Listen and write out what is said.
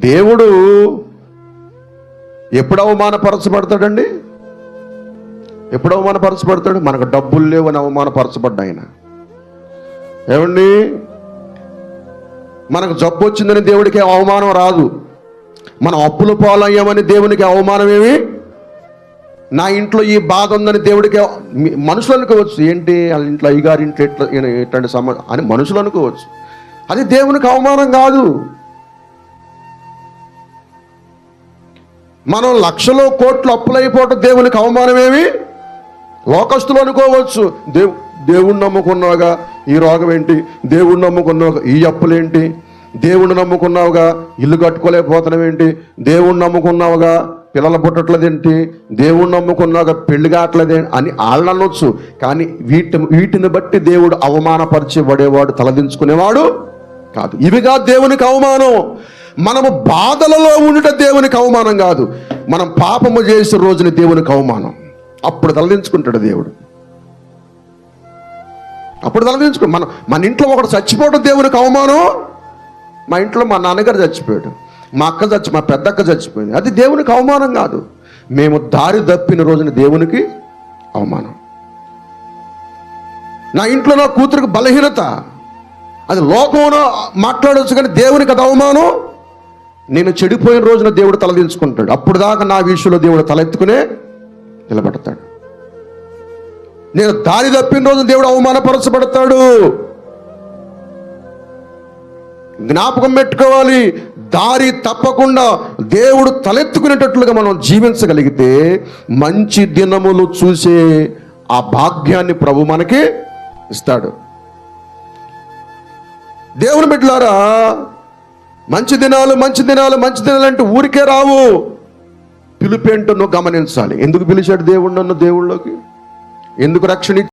దేవుడు ఎప్పుడు అవమానపరచబడతాడండి? ఎప్పుడు అవమానపరచబడతాడు? మనకు డబ్బులు లేవని అవమానపరచబడ్డా ఆయన. ఏమండి, మనకు జబ్బు వచ్చిందని దేవుడికి అవమానం రాదు. మనం అప్పుల పాలయ్యామని దేవునికి అవమానం ఏమి? నా ఇంట్లో ఈ బాధ ఉందని దేవుడికి మనుషులు అనుకోవచ్చు. ఏంటి వాళ్ళ ఇంట్లో అయ్యగారి ఇంట్లో ఇట్లాంటి అని మనుషులు అనుకోవచ్చు. అది దేవునికి అవమానం కాదు. మనం లక్షలో కోట్లు అప్పులైపోవటం దేవునికి అవమానం ఏమి? లోకస్తులు అనుకోవచ్చు. దేవుణ్ణి నమ్ముకున్నావుగా ఈ రోగం ఏంటి? దేవుణ్ణి నమ్ముకున్నావుగా ఈ అప్పులేంటి? దేవుణ్ణి నమ్ముకున్నావుగా ఇల్లు కట్టుకోలేకపోతున్నావు ఏంటి? దేవుణ్ణి నమ్ముకున్నావుగా పిల్లలు పుట్టట్లేదేంటి? దేవుణ్ణి నమ్ముకున్నావుగా పెళ్లి కావట్లేదే అని వాళ్ళు అనొచ్చు. కానీ వీటిని బట్టి దేవుడు అవమానపరిచేవాడేవాడు, తలదించుకునేవాడు కాదు. ఇవిగా దేవునికి అవమానం. మనము బాధలలో ఉండుట దేవునికి అవమానం కాదు. మనం పాపము చేసే రోజున దేవునికి అవమానం. అప్పుడు తలదించుకుంటాడు దేవుడు. అప్పుడు తలదించుకో. మన ఇంట్లో ఒకడు చచ్చిపోవడం దేవునికి అవమానం. మా ఇంట్లో మా నాన్నగారు చచ్చిపోయాడు, మా పెద్దక్క చచ్చిపోయింది. అది దేవునికి అవమానం కాదు. మేము దారి తప్పిన రోజున దేవునికి అవమానం. నా ఇంట్లో నా కూతురికి బలహీనత, అది లోకంలో మాట్లాడవచ్చు, కానీ దేవునికి అది అవమానం. నేను చెడిపోయిన రోజున దేవుడు తలదించుకుంటాడు. అప్పుడు దాకా నా విషయంలో దేవుడు తలెత్తుకునే నిలబడతాడు. నేను దారి తప్పిన రోజున దేవుడు అవమానపరచబడతాడు. జ్ఞాపకం పెట్టుకోవాలి. దారి తప్పకుండా దేవుడు తలెత్తుకునేటట్లుగా మనం జీవించగలిగితే మంచి దినములు చూసే ఆ భాగ్యాన్ని ప్రభు మనకి ఇస్తాడు. దేవుని బిడ్డలారా, మంచి దినాలు అంటే ఊరికే రావు. పిలుపేంటో నువ్వు గమనించాలి. ఎందుకు పిలిచాడు దేవుడు నన్ను దేవుళ్ళలోకి? ఎందుకు రక్షణ